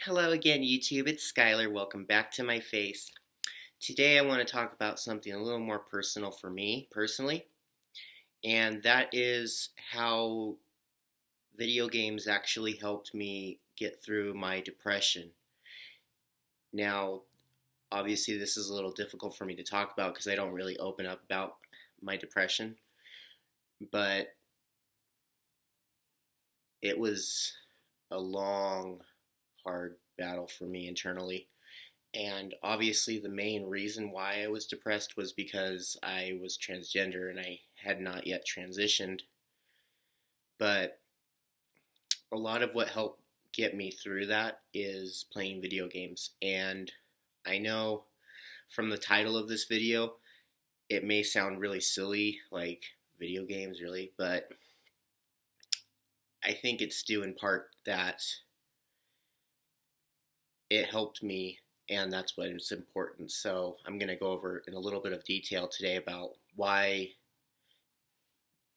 Hello again, YouTube. It's Skylar. Welcome back to my face. Today I want to talk about something a little more personal for me, personally, and that is how video games actually helped me get through my depression. Now, obviously, this is a little difficult for me to talk about because I don't really open up about my depression, but it was a long, hard battle for me internally. And obviously, the main reason why I was depressed was because I was transgender and I had not yet transitioned. But a lot of what helped get me through that is playing video games. And I know from the title of this video, it may sound really silly, like video games, really, but I think it's due in part that it helped me, and that's what is important. So I'm going to go over in a little bit of detail today about why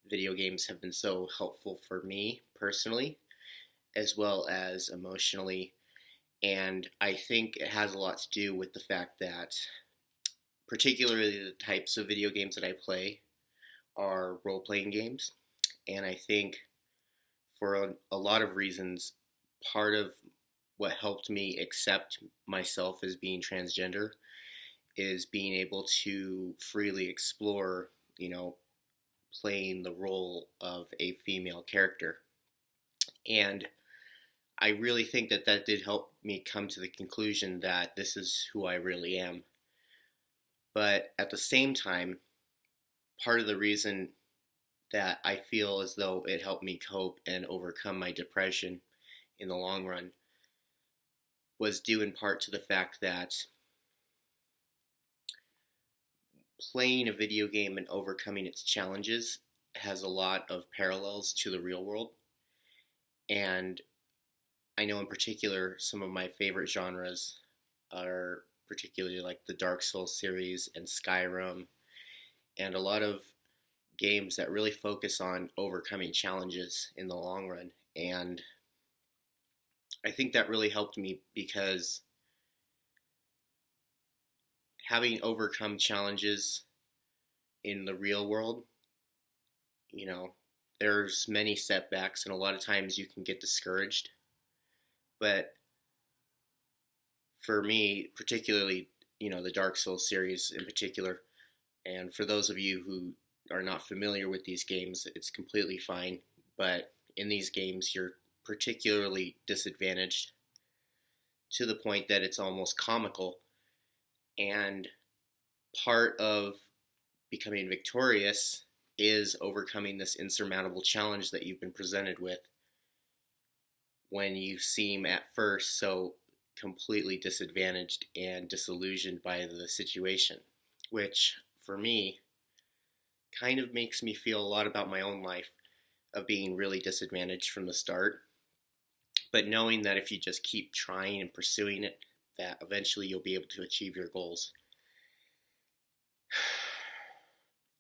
video games have been so helpful for me personally, as well as emotionally. And I think it has a lot to do with the fact that, particularly the types of video games that I play are role-playing games. And I think for a lot of reasons, part of what helped me accept myself as being transgender is being able to freely explore, playing the role of a female character. And I really think that that did help me come to the conclusion that this is who I really am. But at the same time, part of the reason that I feel as though it helped me cope and overcome my depression in the long run was due in part to the fact that playing a video game and overcoming its challenges has a lot of parallels to the real world. And I know in particular some of my favorite genres are particularly like the Dark Souls series and Skyrim, and a lot of games that really focus on overcoming challenges in the long run. And I think that really helped me because having overcome challenges in the real world, there's many setbacks and a lot of times you can get discouraged. But for me, particularly, the Dark Souls series in particular, and for those of you who are not familiar with these games, it's completely fine. But in these games, you're particularly disadvantaged to the point that it's almost comical. And part of becoming victorious is overcoming this insurmountable challenge that you've been presented with when you seem at first so completely disadvantaged and disillusioned by the situation, which for me kind of makes me feel a lot about my own life of being really disadvantaged from the start, but knowing that if you just keep trying and pursuing it, that eventually you'll be able to achieve your goals.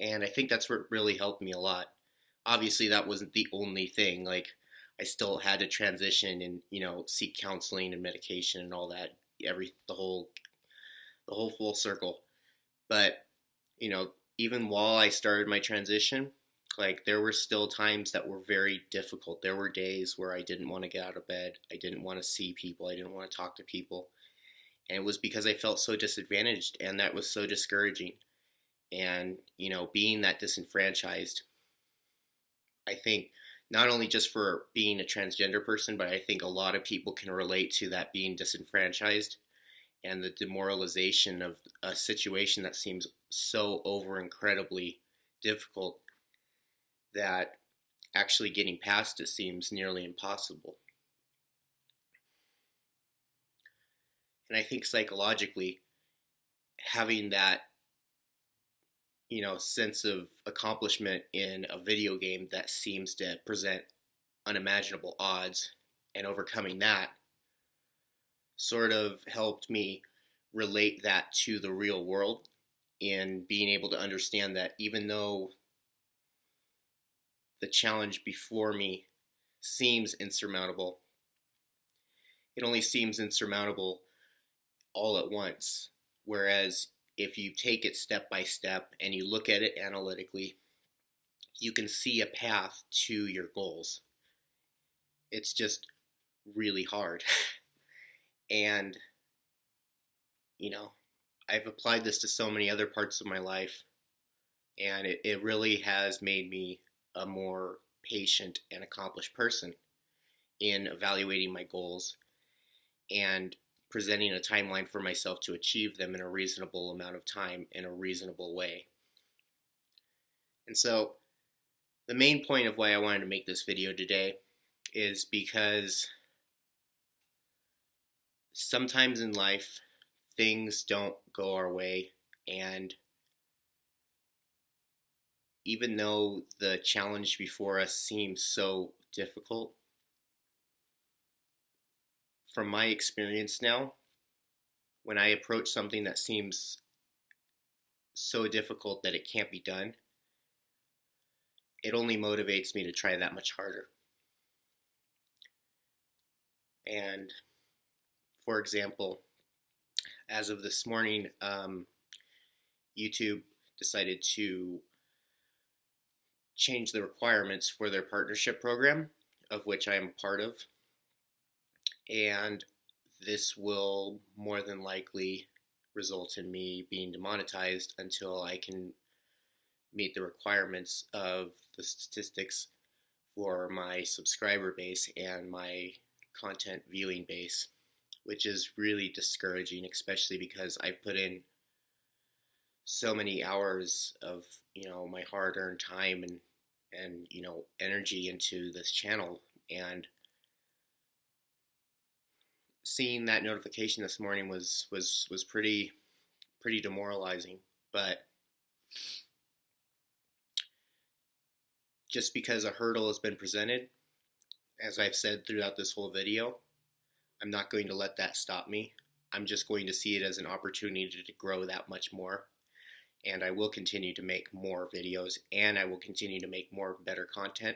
And I think that's what really helped me a lot. Obviously, that wasn't the only thing. Like, I still had to transition and, seek counseling and medication and all that, the whole full circle. But, even while I started my transition, like, there were still times that were very difficult. There were days where I didn't want to get out of bed. I didn't want to see people. I didn't want to talk to people. And it was because I felt so disadvantaged, and that was so discouraging. And, being that disenfranchised, I think not only just for being a transgender person, but I think a lot of people can relate to that being disenfranchised and the demoralization of a situation that seems so incredibly difficult that actually getting past it seems nearly impossible. And I think psychologically, having that, sense of accomplishment in a video game that seems to present unimaginable odds and overcoming that sort of helped me relate that to the real world and being able to understand that even though the challenge before me seems insurmountable, it only seems insurmountable all at once. Whereas if you take it step by step and you look at it analytically, you can see a path to your goals. It's just really hard. And, I've applied this to so many other parts of my life, and it really has made me a more patient and accomplished person in evaluating my goals and presenting a timeline for myself to achieve them in a reasonable amount of time in a reasonable way. And so the main point of why I wanted to make this video today is because sometimes in life things don't go our way, and even though the challenge before us seems so difficult, from my experience now, when I approach something that seems so difficult that it can't be done, it only motivates me to try that much harder. And for example, as of this morning, YouTube decided to change the requirements for their partnership program, of which I am a part of. And this will more than likely result in me being demonetized until I can meet the requirements of the statistics for my subscriber base and my content viewing base, which is really discouraging, especially because I've put in so many hours of my hard-earned time and energy into this channel. And seeing that notification this morning was pretty demoralizing. But just because a hurdle has been presented, as I've said throughout this whole video, I'm not going to let that stop me. I'm just going to see it as an opportunity to grow that much more. And I will continue to make more videos, and I will continue to make more better content,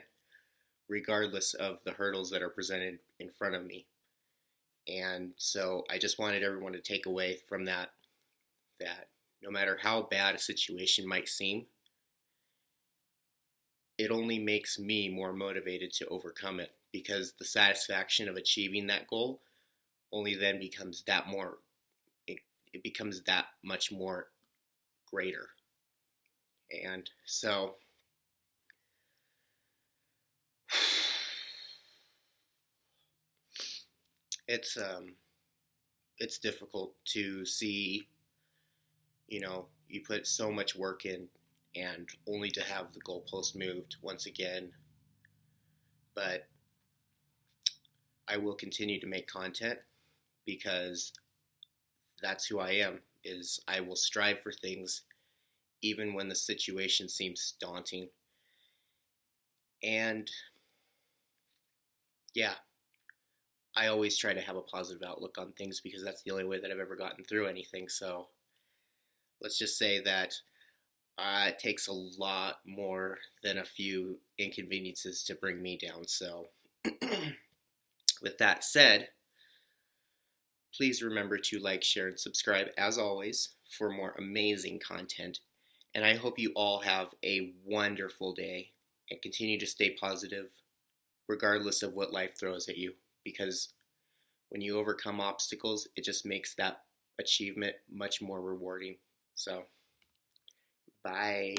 regardless of the hurdles that are presented in front of me. And so I just wanted everyone to take away from that no matter how bad a situation might seem, it only makes me more motivated to overcome it, because the satisfaction of achieving that goal only then becomes that more, it becomes that much more greater. And so it's difficult to see, you put so much work in and only to have the goalpost moved once again. But I will continue to make content, because that's who I am, is I will strive for things even when the situation seems daunting. And yeah, I always try to have a positive outlook on things, because that's the only way that I've ever gotten through anything. So let's just say that it takes a lot more than a few inconveniences to bring me down. So with that said, please remember to like, share, and subscribe, as always, for more amazing content. And I hope you all have a wonderful day and continue to stay positive, regardless of what life throws at you. Because when you overcome obstacles, it just makes that achievement much more rewarding. So, bye.